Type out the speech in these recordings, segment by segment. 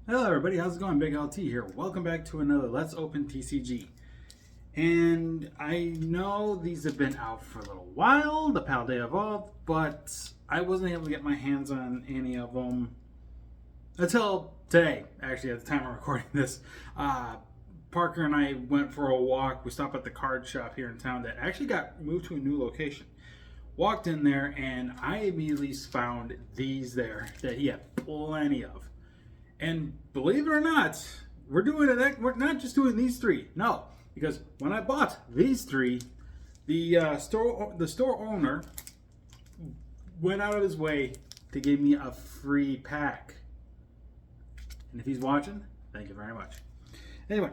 Hello everybody, how's it going? Big LT here. Welcome back to another Let's Open TCG. And I know these have been out for a little while, the Paldea Evolved, but I wasn't able to get my hands on any of them until today, actually, at the time I'm recording this. Parker and I went for a walk. We stopped at the card shop here in town that actually got moved to a new location. Walked in there and I immediately found these there that he had plenty of. And believe it or not, we're not just doing these three. No, because when I bought these three, the store owner went out of his way to give me a free pack. And if he's watching, thank you very much. Anyway,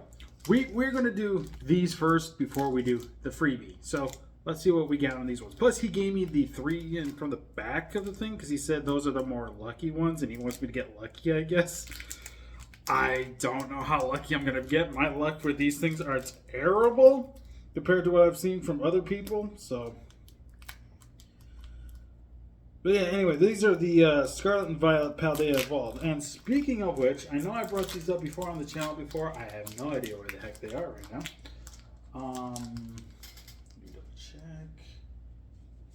we're going to do these first before we do the freebie. So let's see what we got on these ones. Plus, he gave me the three in from the back of the thing because he said those are the more lucky ones, and he wants me to get lucky, I guess. I don't know how lucky I'm going to get. My luck for these things are terrible compared to what I've seen from other people. So, but yeah, anyway, these are the Scarlet and Violet Paldea Evolved. And speaking of which, I know I brought these up before on the channel before. I have no idea where the heck they are right now.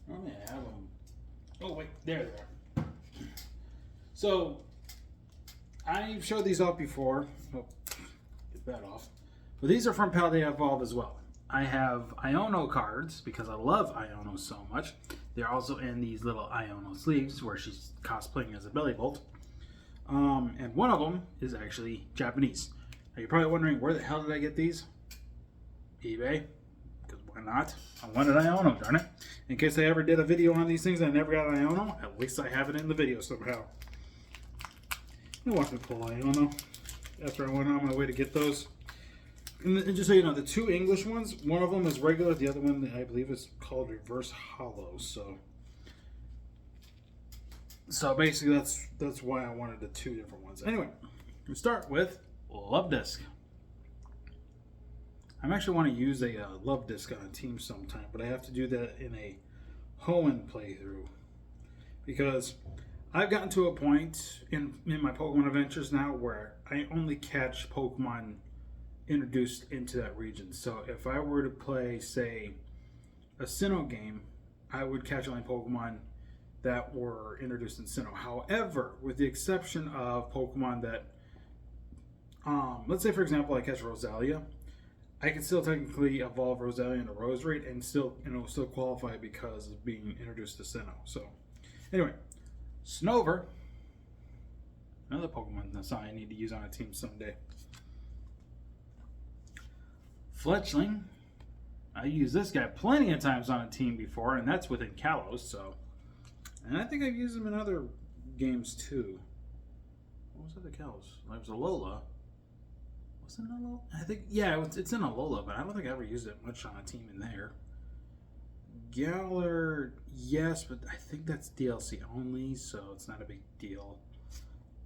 Normally I have them. Oh wait, there they are. So I've showed these off before. Oh, get that off. But these are from Paldea Evolve as well. I have Iono cards because I love Iono so much. They're also in these little Iono sleeves where she's cosplaying as a belly bolt. And one of them is actually Japanese. Now you're probably wondering, where the hell did I get these? eBay. Why not? I wanted Iono, darn it. In case I ever did a video on these things and I never got Iono, at least I have it in the video somehow. You watch me pull Iono after I went on my way to get those. And just so you know, the two English ones, one of them is regular, the other one I believe is called Reverse Hollow. So basically that's why I wanted the two different ones. Anyway, we start with Love Disc. I actually want to use a Love Disc on a team sometime, but I have to do that in a Hoenn playthrough. Because I've gotten to a point in my Pokemon adventures now where I only catch Pokemon introduced into that region. So if I were to play, say, a Sinnoh game, I would catch only Pokemon that were introduced in Sinnoh. However, with the exception of Pokemon that, let's say for example, I catch Rosalia, I can still technically evolve Rosalia into Roserade and still qualify because of being introduced to Sinnoh. So, anyway, Snover, another Pokemon that's I need to use on a team someday. Fletchling, I used this guy plenty of times on a team before, and that's within Kalos. So, and I think I've used him in other games too. What was it? The Kalos? There was a Alola. Was it an Alola? I think, yeah, it's in Alola, but I don't think I ever used it much on a team in there. Galar, yes, but I think that's DLC only, so it's not a big deal.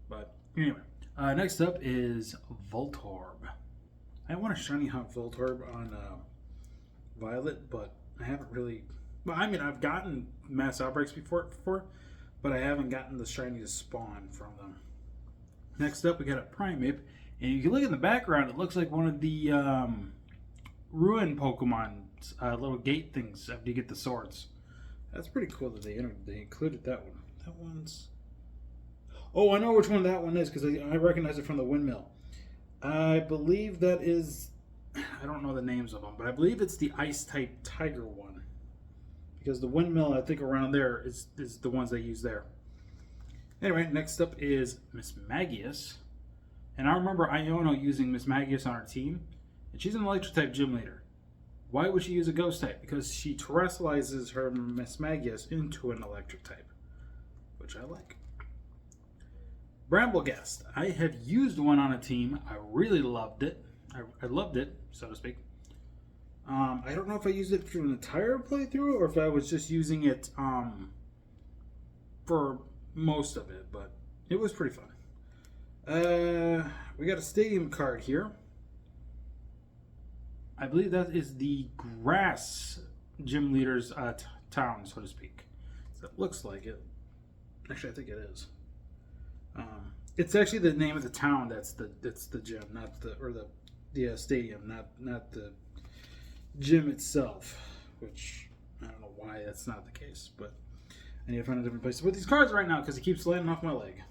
But anyway, next up is Voltorb. I want to shiny hunt Voltorb on Violet, but I haven't really. Well, I mean, I've gotten Mass Outbreaks before, but I haven't gotten the shiny to spawn from them. Next up, we got a Primeape. And you can look in the background, it looks like one of the Ruin Pokemon's little gate things after you get the swords. That's pretty cool that they included that one. That one's... Oh, I know which one that one is because I recognize it from the windmill. I believe that is... I don't know the names of them, but I believe it's the Ice-type Tiger one. Because the windmill, I think around there, is the ones they use there. Anyway, next up is Miss Magius. And I remember Iono using Miss Magius on our team, and she's an Electric-type gym leader. Why would she use a Ghost-type? Because she terrestrializes her Miss Magius into an Electric-type, which I like. Brambleghast. I have used one on a team. I really loved it. I loved it, so to speak. I don't know if I used it for an entire playthrough or if I was just using it for most of it, but it was pretty fun. We got a stadium card here. I believe that is the grass gym leader's town, so to speak. So it looks like it. Actually, I think it is. It's actually the name of the town that's the gym, not the stadium, not the gym itself. Which I don't know why that's not the case, but I need to find a different place to put these cards right now because it keeps landing off my leg.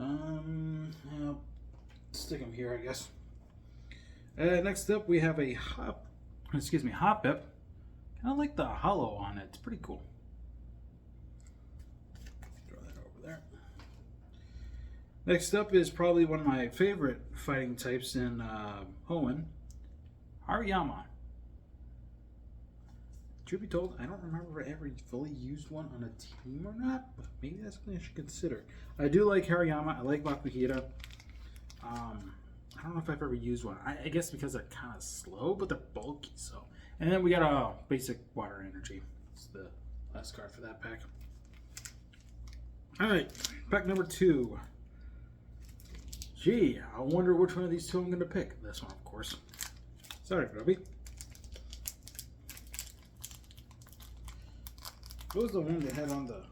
I'll stick them here, I guess. Next up, we have a Hop Pip. Kind of like the hollow on it. It's pretty cool. Throw that over there. Next up is probably one of my favorite fighting types in Hoenn, Hariyama. Truth be told, I don't remember if I ever fully used one on a team or not, but maybe that's something I should consider. I do like Hariyama. I like Bakuhira. I don't know if I've ever used one. I guess because they're kind of slow, but they're bulky. So, and then we got a basic water energy. It's the last card for that pack. All right, pack number 2. Gee, I wonder which one of these two I'm going to pick. This one, of course. Sorry, Freebie. What was the one they had on the?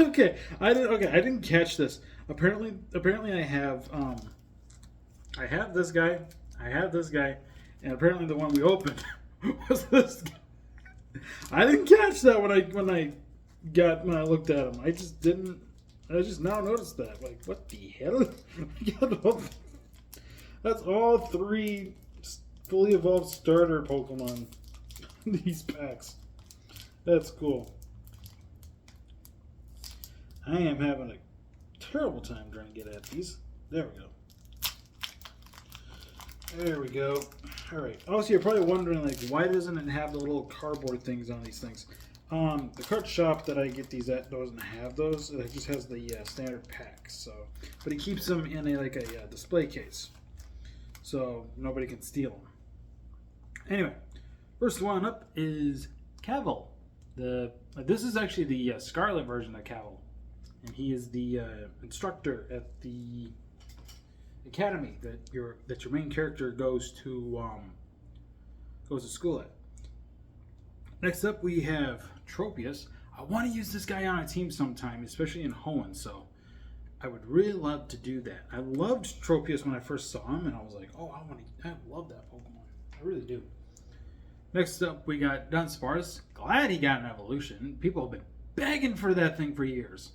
Okay, I didn't catch this. Apparently, I have this guy. I have this guy, and apparently the one we opened was this guy. I didn't catch that when I looked at him. I just now noticed that. Like, what the hell? That's all 3 fully evolved starter Pokemon in these packs. That's cool. I am having a terrible time trying to get at these. There we go. There we go. Alright. Also, you're probably wondering, like, why doesn't it have the little cardboard things on these things? The card shop that I get these at doesn't have those. It just has the standard packs. So, but he keeps them in a display case, so nobody can steal them. Anyway, first one up is Cavill. This is actually the Scarlet version of Cavill, and he is the instructor at the academy that your main character goes to school at. Next up, we have Tropius. I want to use this guy on a team sometime, especially in Hoenn, so I would really love to do that. I loved Tropius when I first saw him, and I was like, oh, I love that Pokemon. I really do. Next up, we got Dunsparce. Glad he got an evolution. People have been begging for that thing for years.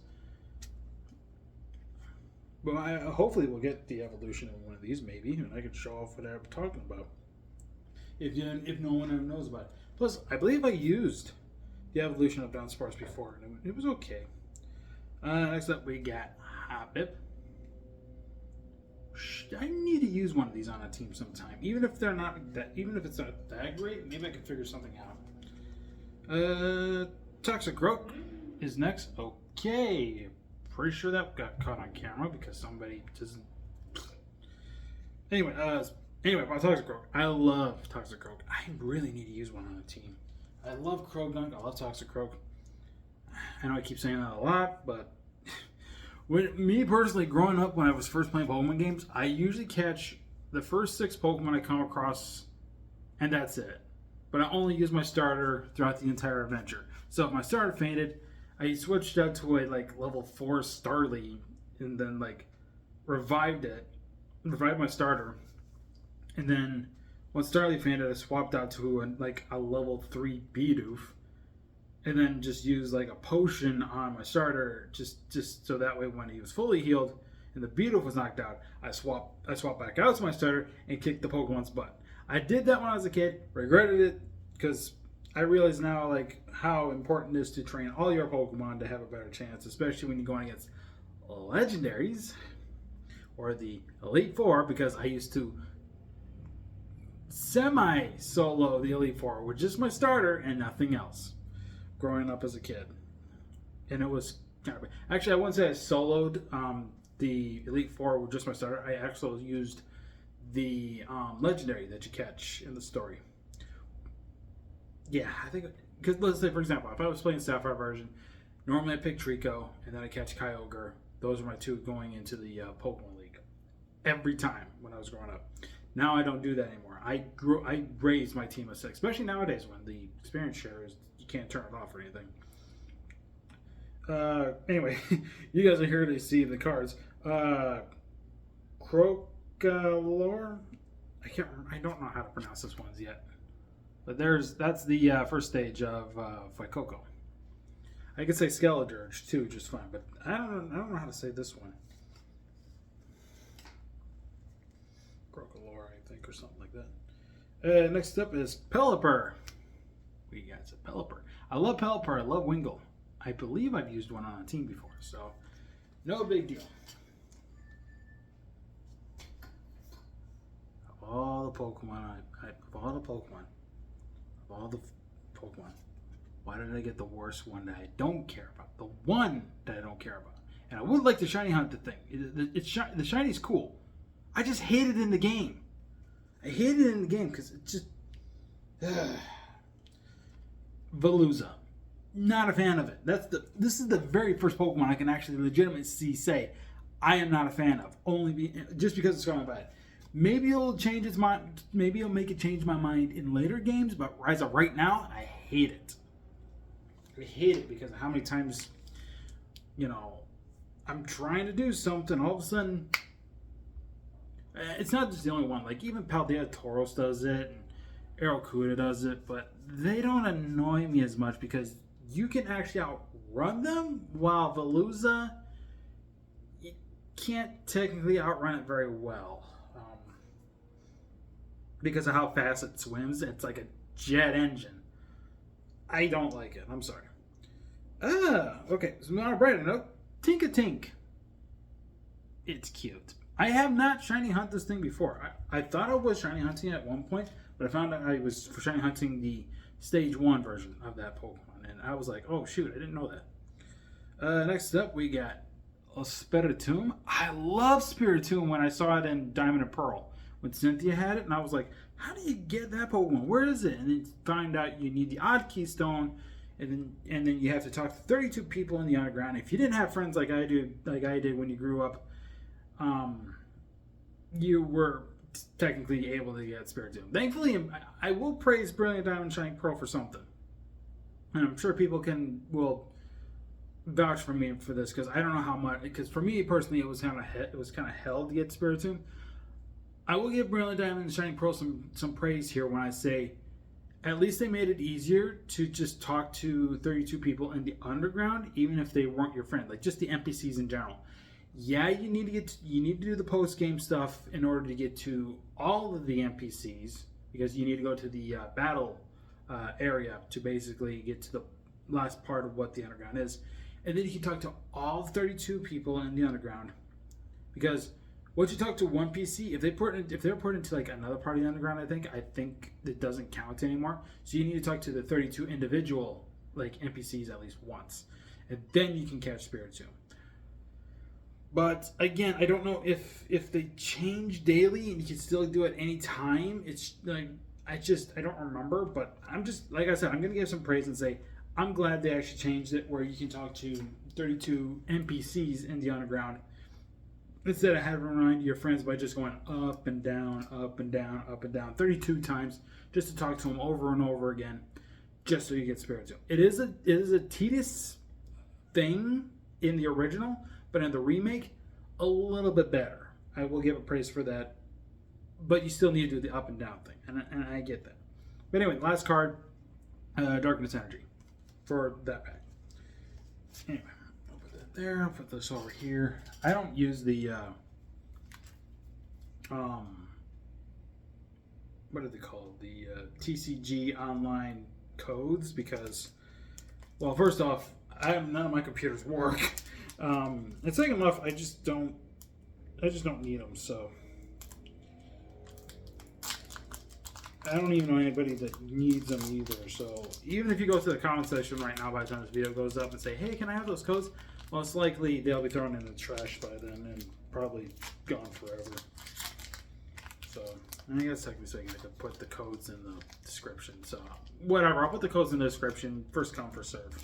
But hopefully we'll get the evolution in one of these, maybe, and I can show off what I'm talking about. If no one ever knows about it. Plus, I believe I used the evolution of Dunsparce before, and it was okay. Next up, we got Hoppip. I need to use one of these on a team sometime, even if it's not that great. Maybe I can figure something out. Toxicroak is next. Okay, pretty sure that got caught on camera because somebody doesn't. Anyway, about Toxicroak. I love Toxicroak. I really need to use one on a team. I love Croagunk. I love Toxicroak. I know I keep saying that a lot, but me personally, growing up when I was first playing Pokemon games, I usually catch the first 6 Pokemon I come across, and that's it. But I only use my starter throughout the entire adventure. So if my starter fainted, I switched out to a level 4 Starly, and then revived my starter. And then when Starly fainted, I swapped out to a level 3 Bidoof. And then just use a potion on my starter, just so that way when he was fully healed and the Beetle was knocked out, I swap back out to my starter and kick the Pokemon's butt. I did that when I was a kid, regretted it because I realize now how important it is to train all your Pokemon to have a better chance, especially when you're going against legendaries or the Elite Four, because I used to semi-solo the Elite Four with just my starter and nothing else growing up as a kid. And it was kind of, actually, I wouldn't say I soloed the Elite Four with just my starter. I actually used the legendary that you catch in the story. Yeah, I think, because let's say, for example, if I was playing Sapphire version, normally I pick Trico and then I catch Kyogre. Those are my 2 going into the Pokemon League every time when I was growing up. Now I don't do that anymore. I raised my team of 6, especially nowadays when the experience share is, you can't turn it off or anything. Anyway, you guys are here to see the cards. Uh, Crocalor. I can't. I don't know how to pronounce this ones yet. But that's the first stage of Fuecoco. I could say Skeledirge too, just fine. But I don't know how to say this one. Crocalor, I think, or something like that. Next up is Pelipper. We got some Pelipper. I love Pelipper. I love Wingull. I believe I've used one on a team before, so no big deal. Of all the Pokemon, why did I get the worst one that I don't care about? The one that I don't care about. And I would like to shiny hunt the thing. The shiny's cool. I just hate it in the game. I hate it in the game because it just... Veluza. Not a fan of it. This is the very first Pokemon I can actually legitimately say I am not a fan of. Just because it's Scarlet Violet. Maybe it'll change its mind. Maybe it'll make it change my mind in later games. But as of right now, I hate it. I hate it because of how many times, I'm trying to do something. All of a sudden, it's not just the only one. Like even Paldea Tauros does it, and Aerocuda does it, but they don't annoy me as much because you can actually outrun them. While Veluza, you can't technically outrun it very well. Because of how fast it swims. It's like a jet engine. I don't like it. I'm sorry. Okay. So on a brighter note, Tink-a-Tink. It's cute. I have not shiny hunt this thing before. I thought I was shiny hunting at one point, but I found out I was shiny hunting the Stage 1 version of that Pokemon. And I was like, oh shoot, I didn't know that. Next up, we got Spiritomb. I love Spiritomb when I saw it in Diamond and Pearl. When Cynthia had it, and I was like, how do you get that Pokemon? Where is it? And then find out you need the Odd Keystone, and then you have to talk to 32 people in the underground. If you didn't have friends like I did when you grew up, you were technically able to get Spiritomb. Thankfully, I will praise Brilliant Diamond Shining Pearl for something. And I'm sure people will vouch for me for this, because I don't know how much, because for me personally, it was kind of hell to get Spiritomb. I will give Brilliant Diamond and Shining Pearl some praise here when I say at least they made it easier to just talk to 32 people in the underground, even if they weren't your friend, like just the NPCs in general. Yeah, you need to do the post game stuff in order to get to all of the NPCs, because you need to go to the battle area to basically get to the last part of what the underground is, and then you can talk to all 32 people in the underground, because once you talk to one PC, if they're put into like another part of the underground, I think it doesn't count anymore. So you need to talk to the 32 individual like NPCs at least once, and then you can catch Spiritomb. But again, I don't know if they change daily and you can still do it any time. It's like I don't remember, but I'm just, like I said, I'm gonna give some praise and say I'm glad they actually changed it where you can talk to 32 NPCs in the underground, instead of having to remind your friends by just going up and down, up and down, up and down 32 times just to talk to them over and over again, just so you get Spiritomb. It is a tedious thing in the original, but in the remake, a little bit better. I will give it praise for that. But you still need to do the up and down thing, and I get that. But anyway, last card, Darkness Energy for that pack. Anyway. There, I'll put this over here. I don't use the what are they called? The TCG online codes, because, well, first off, none of my computers work. And second off, I just don't need them. So I don't even know anybody that needs them either. So even if you go to the comment section right now by the time this video goes up and say, hey, can I have those codes? Most likely they'll be thrown in the trash by then and probably gone forever. So I guess technically so I can put the codes in the description. So whatever, I'll put the codes in the description. First come, first serve.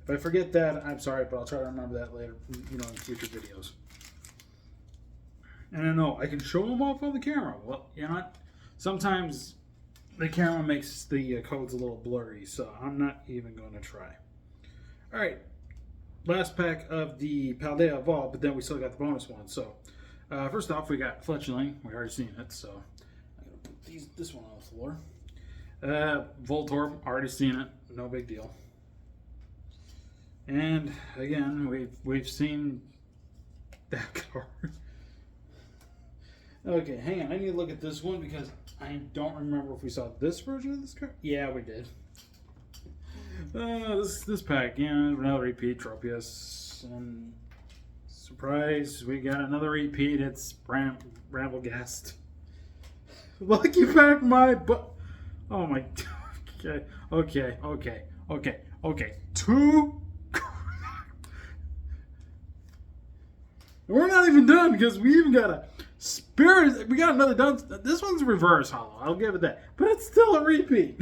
If I forget that, I'm sorry, but I'll try to remember that later, in future videos. And I know I can show them off on the camera. Well, sometimes the camera makes the codes a little blurry, so I'm not even going to try. All right. last pack of the Paldea Evolved, but then we still got the bonus one. So, first off, we got Fletchling. We already seen it, so I'm going to put this one on the floor. Voltorb, already seen it. No big deal. And, again, we've seen that card. Okay, hang on. I need to look at this one because I don't remember if we saw this version of this card. Yeah, we did. This pack, yeah, another repeat, Tropius. And surprise, we got another repeat. It's Bramblegast. Lucky pack, my butt. Oh my. Okay. Two. We're not even done because we even got a Spirit. We got another done. This one's reverse hollow. I'll give it that, but it's still a repeat.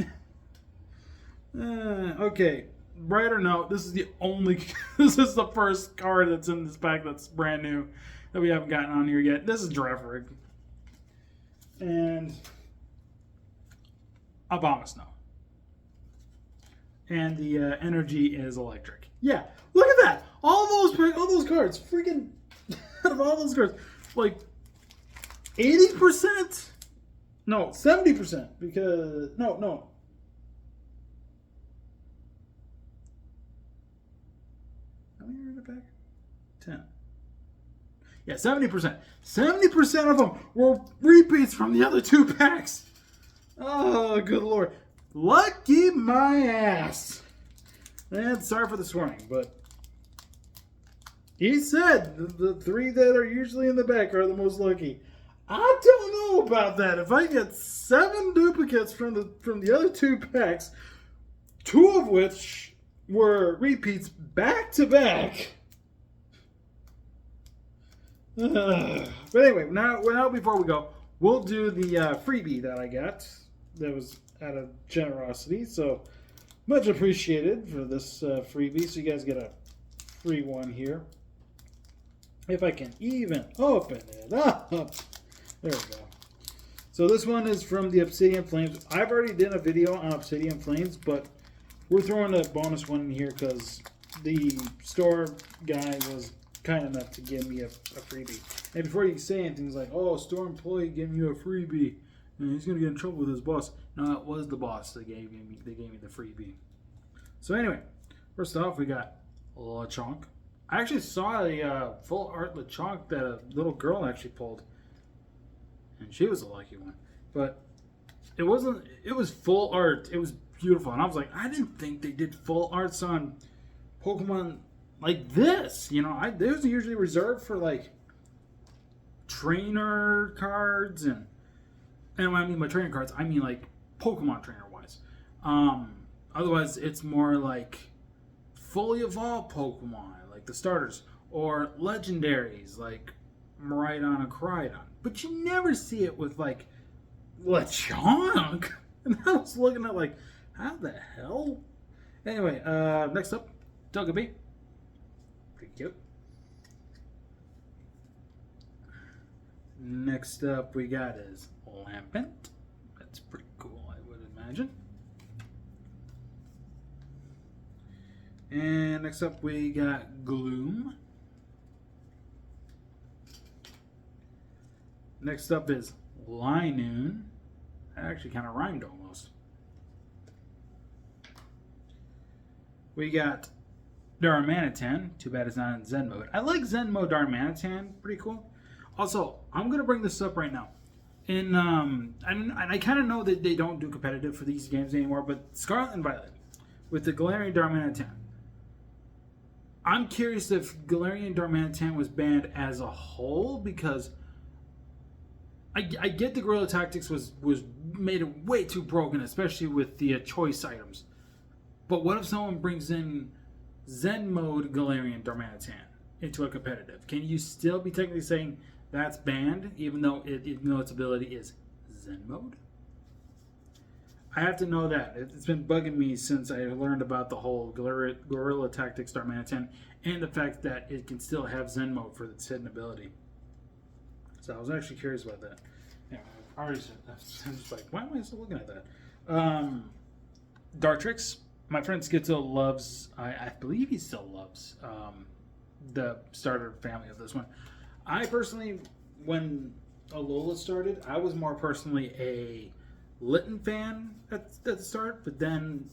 Okay, right or no? This is the only. This is the first card that's in this pack that's brand new that we haven't gotten on here yet. This is Drefrig and Abomasnow, and the energy is electric. Yeah, look at that. All those cards, freaking out of all those cards, like 80%. No, 70% because no. How many are in the pack? 10. Yeah, 70%. 70% of them were repeats from the other two packs. Oh, good lord. Lucky my ass. And sorry for the swearing, but he said the three that are usually in the back are the most lucky. I don't know about that. If I get 7 duplicates from the other two packs, 2 of which were repeats back to back. But anyway, now before we go, we'll do the freebie that I got. That was out of generosity, so much appreciated for this freebie. So you guys get a free one here. If I can even open it up. There we go. So this one is from the Obsidian Flames. I've already done a video on Obsidian Flames, but we're throwing a bonus one in here because the store guy was kind enough to give me a freebie. And before you say anything, he's like, oh, store employee giving you a freebie, and he's going to get in trouble with his boss. No, it was the boss that gave me the freebie. So anyway, first off, we got Lechonk. I actually saw a full art Lechonk that a little girl actually pulled. And she was a lucky one. But it wasn't, it was full art. It was beautiful. And I was like, I didn't think they did full arts on Pokemon like this. You know, those are usually reserved for like trainer cards. And when I mean by trainer cards, I mean like Pokemon trainer wise. Otherwise, it's more like fully evolved Pokemon, like the starters, or legendaries like Miraidon and Koraidon. But you never see it with like Lechonk. And I was looking at like, how the hell? Anyway, next up, Togepi. Pretty cute. Next up we got is Lampent. That's pretty cool, I would imagine. And next up we got Gloom. Next up is Linoon. That actually kind of rhymed almost. We got Darmanitan. Too bad it's not in Zen mode. I like Zen mode Darmanitan. Pretty cool. Also, I'm going to bring this up right now. And I kind of know that they don't do competitive for these games anymore, but Scarlet and Violet with the Galarian Darmanitan. I'm curious if Galarian Darmanitan was banned as a whole, because I get the Guerrilla Tactics was made it way too broken, especially with the choice items. But what if someone brings in Zen mode Galarian Darmanitan into a competitive? Can you still be technically saying that's banned, even though its ability is Zen mode? I have to know that. It's been bugging me since I learned about the whole Guerrilla Tactics Darmanitan and the fact that it can still have Zen mode for its hidden ability. So I was actually curious about that. Yeah, I'm just like, why am I still looking at that? Dartrix, my friend Schizo loves, I believe he still loves the starter family of this one. I personally, when Alola started, I was more personally a Litten fan at the start, but then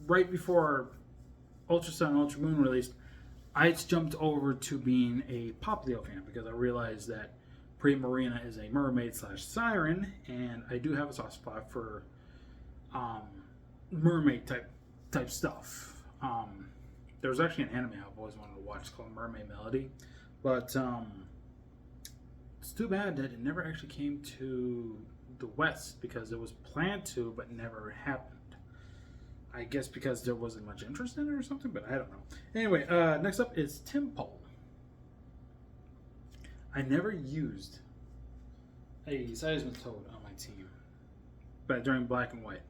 right before Ultra Sun and Ultra Moon released, I jumped over to being a Poplio fan because I realized that Primarina is a mermaid slash siren, and I do have a soft spot for mermaid type stuff. There was actually an anime I've always wanted to watch called Mermaid Melody, but it's too bad that it never actually came to the West because it was planned to, but never happened. I guess because there wasn't much interest in it or something, but I don't know. Anyway, next up is Timpole. I never used a Seismitoad on my team, but during Black and White,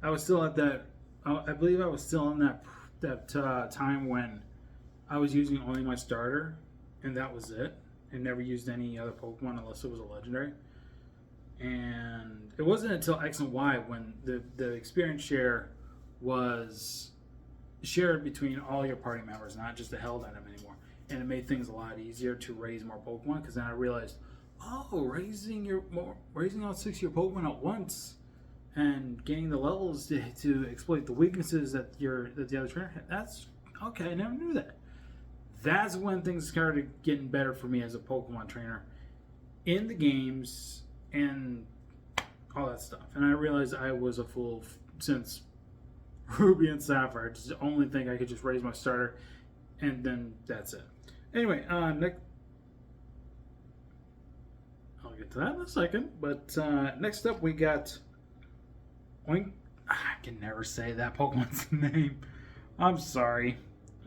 I was still at that. I believe I was still in that time when I was using only my starter, and that was it, and never used any other Pokemon unless it was a legendary. And it wasn't until X and Y when the experience share was shared between all your party members, not just a held item anymore. And it made things a lot easier to raise more Pokemon because then I realized, raising all 6 of your Pokemon at once and gaining the levels to exploit the weaknesses that the other trainer had. That's okay. I never knew that. That's when things started getting better for me as a Pokemon trainer in the games and all that stuff. And I realized I was a fool since Ruby and Sapphire. It's the only thing I could just raise my starter, and then that's it. Anyway, next, I'll get to that in a second. But next up, we got Oink. I can never say that Pokemon's name. I'm sorry.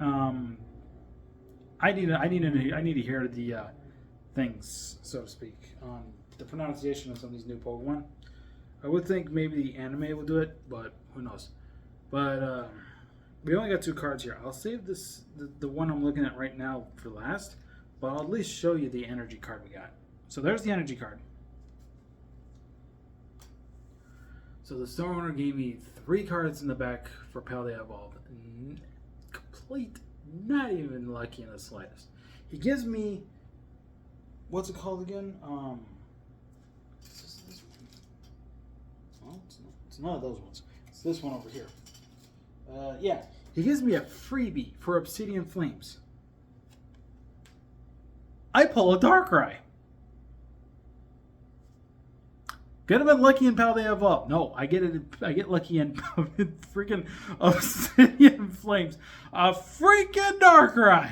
I need to hear the things, so to speak, on the pronunciation of some of these new Pokemon. I would think maybe the anime will do it, but who knows. But we only got 2 cards here. I'll save the one I'm looking at right now for last, but I'll at least show you the energy card we got. So there's the energy card. So the store owner gave me 3 cards in the back for Paldea Evolved. Complete, not even lucky in the slightest. He gives me, what's it called again? Is this one? Well, it's none of those ones. It's this one over here. Yeah, he gives me a freebie for Obsidian Flames. I pull a Darkrai. Could have been lucky in Paldea Evolved. No, I get lucky in freaking Obsidian Flames. A freaking Darkrai.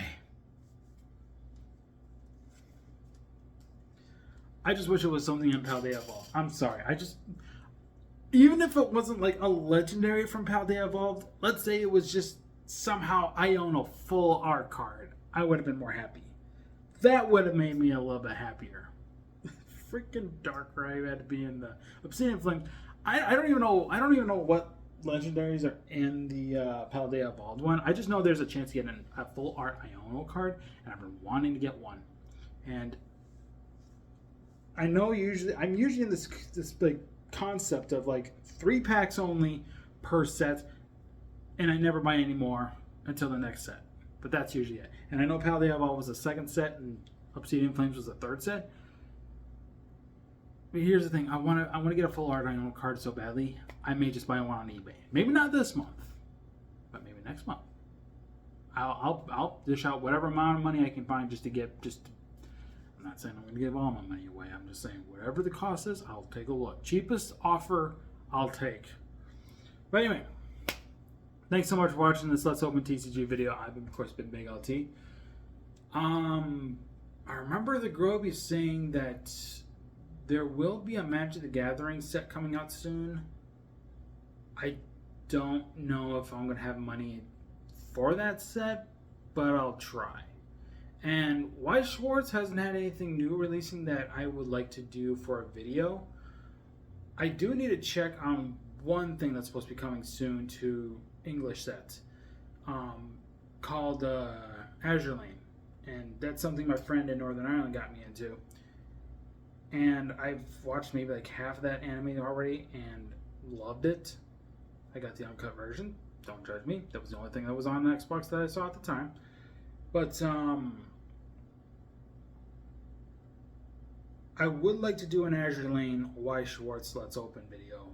I just wish it was something in Paldea Evolved. I'm sorry. Even if it wasn't like a legendary from Paldea Evolved, let's say it was just somehow I own a full art card, I would have been more happy. That would have made me a little bit happier. Freaking Darkrai had to be in the Obsidian Flames. I don't even know what legendaries are in the Paldea Evolved one. I just know there's a chance to get a full art Iono card, and I've been wanting to get one. And I know I'm usually in this like concept of like 3 packs only per set, and I never buy any more until the next set. But that's usually it. And I know Paldea Evolved was the 2nd set, and Obsidian Flames was the 3rd set. But here's the thing: I want to get a full art Iono card so badly. I may just buy one on eBay. Maybe not this month, but maybe next month. I'll dish out whatever amount of money I can find just to get. I'm not saying I'm going to give all my money away. I'm just saying whatever the cost is, I'll take a look. Cheapest offer, I'll take. But anyway, thanks so much for watching this Let's Open TCG video. I've of course been Big LT. I remember the Groby saying that there will be a Magic the Gathering set coming out soon. I don't know if I'm going to have money for that set, but I'll try. And White Schwartz hasn't had anything new releasing that I would like to do for a video. I do need to check on one thing that's supposed to be coming soon to English sets called Azure Lane. And that's something my friend in Northern Ireland got me into. And I've watched maybe like half of that anime already and loved it. I got the uncut version. Don't judge me. That was the only thing that was on the Xbox that I saw at the time. But I would like to do an Azure Lane Why Schwartz Let's Open video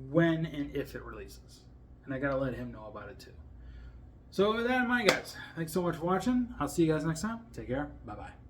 when and if it releases. And I gotta let him know about it too. So with that in mind, guys, thanks so much for watching. I'll see you guys next time. Take care. Bye-bye.